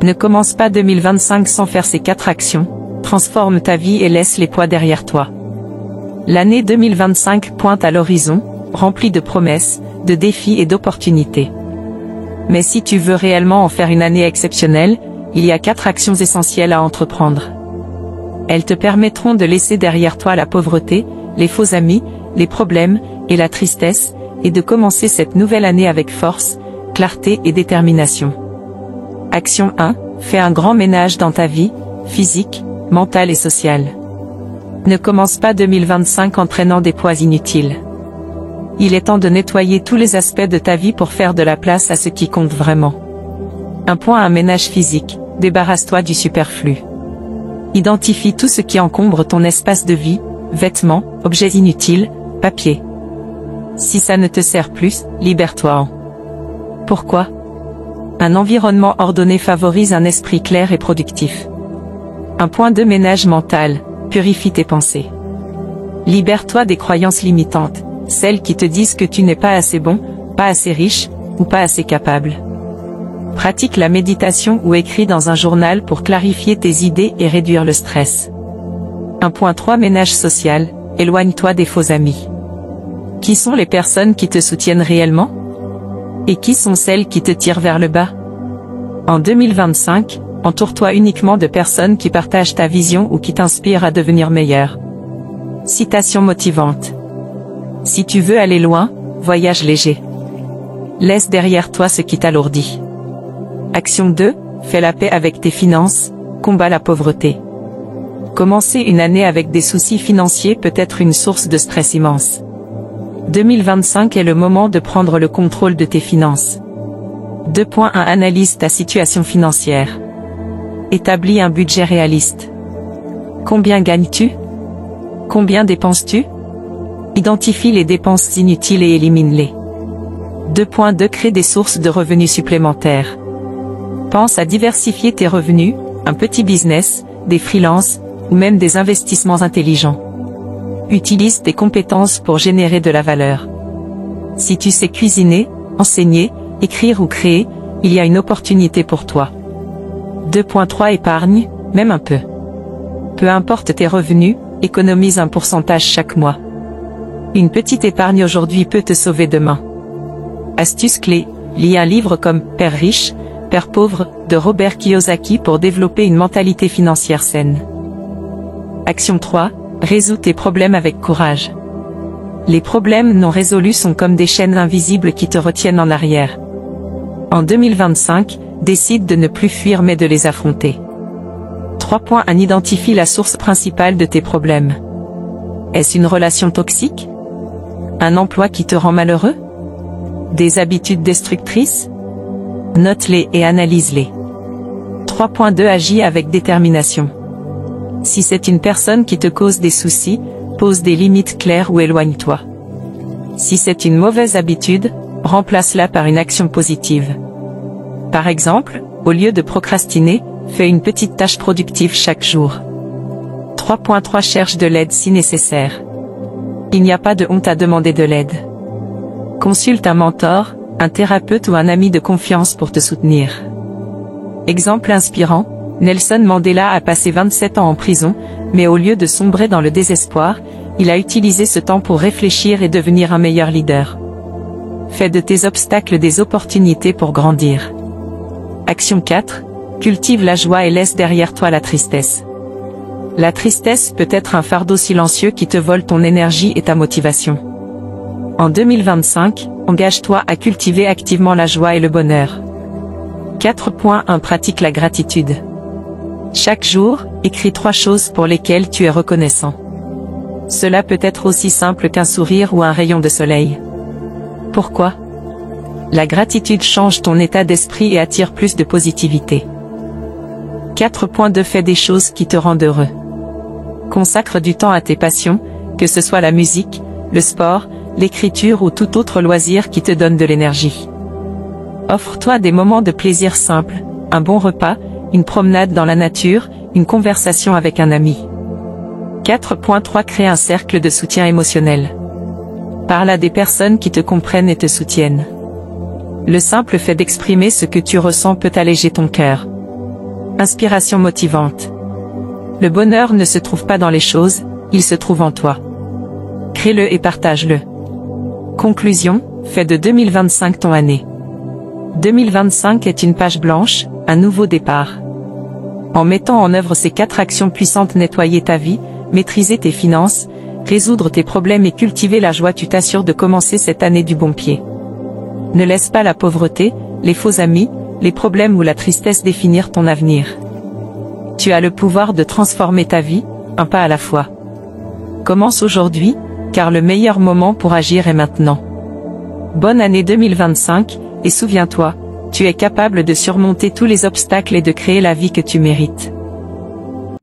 Ne commence pas 2025 sans faire ces 4 actions. Transforme ta vie et laisse les poids derrière toi. L'année 2025 pointe à l'horizon, remplie de promesses, de défis et d'opportunités. Mais si tu veux réellement en faire une année exceptionnelle, il y a 4 actions essentielles à entreprendre. Elles te permettront de laisser derrière toi la pauvreté, les faux amis, les problèmes et la tristesse, et de commencer cette nouvelle année avec force, clarté et détermination. Action 1. Fais un grand ménage dans ta vie, physique, mentale et sociale. Ne commence pas 2025 en traînant des poids inutiles. Il est temps de nettoyer tous les aspects de ta vie pour faire de la place à ce qui compte vraiment. Un ménage physique. Débarrasse-toi du superflu. Identifie tout ce qui encombre ton espace de vie, vêtements, objets inutiles, papier. Si ça ne te sert plus, libère-toi-en. Pourquoi ? Un environnement ordonné favorise un esprit clair et productif. Un point de ménage mental. Purifie tes pensées. Libère-toi des croyances limitantes, celles qui te disent que tu n'es pas assez bon, pas assez riche, ou pas assez capable. Pratique la méditation ou écris dans un journal pour clarifier tes idées et réduire le stress. 1.3 Ménage social. Éloigne-toi des faux amis. Qui sont les personnes qui te soutiennent réellement ? Et qui sont celles qui te tirent vers le bas ? En 2025, entoure-toi uniquement de personnes qui partagent ta vision ou qui t'inspirent à devenir meilleur. Citation motivante. Si tu veux aller loin, voyage léger. Laisse derrière toi ce qui t'alourdit. Action 2. Fais la paix avec tes finances, combat la pauvreté. Commencer une année avec des soucis financiers peut être une source de stress immense. 2025 est le moment de prendre le contrôle de tes finances. 2.1 Analyse ta situation financière. Établis un budget réaliste. Combien gagnes-tu ? Combien dépenses-tu ? Identifie les dépenses inutiles et élimine-les. 2.2 Crée des sources de revenus supplémentaires. Pense à diversifier tes revenus, un petit business, des freelances, ou même des investissements intelligents. Utilise tes compétences pour générer de la valeur. Si tu sais cuisiner, enseigner, écrire ou créer, il y a une opportunité pour toi. 2.3 Épargne, même un peu. Peu importe tes revenus, économise un pourcentage chaque mois. Une petite épargne aujourd'hui peut te sauver demain. Astuce clé, lis un livre comme Père riche, Père pauvre, de Robert Kiyosaki pour développer une mentalité financière saine. Action 3, résous tes problèmes avec courage. Les problèmes non résolus sont comme des chaînes invisibles qui te retiennent en arrière. En 2025, décide de ne plus fuir mais de les affronter. 3.1 Identifie la source principale de tes problèmes. Est-ce une relation toxique ? Un emploi qui te rend malheureux ? Des habitudes destructrices ? Note-les et analyse-les. 3.2 Agis avec détermination. Si c'est une personne qui te cause des soucis, pose des limites claires ou éloigne-toi. Si c'est une mauvaise habitude, remplace-la par une action positive. Par exemple, au lieu de procrastiner, fais une petite tâche productive chaque jour. 3.3 Cherche de l'aide si nécessaire. Il n'y a pas de honte à demander de l'aide. Consulte un mentor, un thérapeute ou un ami de confiance pour te soutenir. Exemple inspirant, Nelson Mandela a passé 27 ans en prison, mais au lieu de sombrer dans le désespoir, il a utilisé ce temps pour réfléchir et devenir un meilleur leader. Fais de tes obstacles des opportunités pour grandir. Action 4. Cultive la joie et laisse derrière toi la tristesse. La tristesse peut être un fardeau silencieux qui te vole ton énergie et ta motivation. En 2025, engage-toi à cultiver activement la joie et le bonheur. 4.1 Pratique la gratitude. Chaque jour, écris 3 choses pour lesquelles tu es reconnaissant. Cela peut être aussi simple qu'un sourire ou un rayon de soleil. Pourquoi ? La gratitude change ton état d'esprit et attire plus de positivité. 4.2 Fais des choses qui te rendent heureux. Consacre du temps à tes passions, que ce soit la musique, le sport, l'écriture ou tout autre loisir qui te donne de l'énergie. Offre-toi des moments de plaisir simples, un bon repas, une promenade dans la nature, une conversation avec un ami. 4.3 Crée un cercle de soutien émotionnel. Parle à des personnes qui te comprennent et te soutiennent. Le simple fait d'exprimer ce que tu ressens peut alléger ton cœur. Inspiration motivante. Le bonheur ne se trouve pas dans les choses, il se trouve en toi. Crée-le et partage-le. Conclusion, fais de 2025 ton année. 2025 est une page blanche, un nouveau départ. En mettant en œuvre ces 4 actions puissantes, nettoyer ta vie, maîtriser tes finances, résoudre tes problèmes et cultiver la joie, tu t'assures de commencer cette année du bon pied. Ne laisse pas la pauvreté, les faux amis, les problèmes ou la tristesse définir ton avenir. Tu as le pouvoir de transformer ta vie, un pas à la fois. Commence aujourd'hui, car le meilleur moment pour agir est maintenant. Bonne année 2025, et souviens-toi, tu es capable de surmonter tous les obstacles et de créer la vie que tu mérites.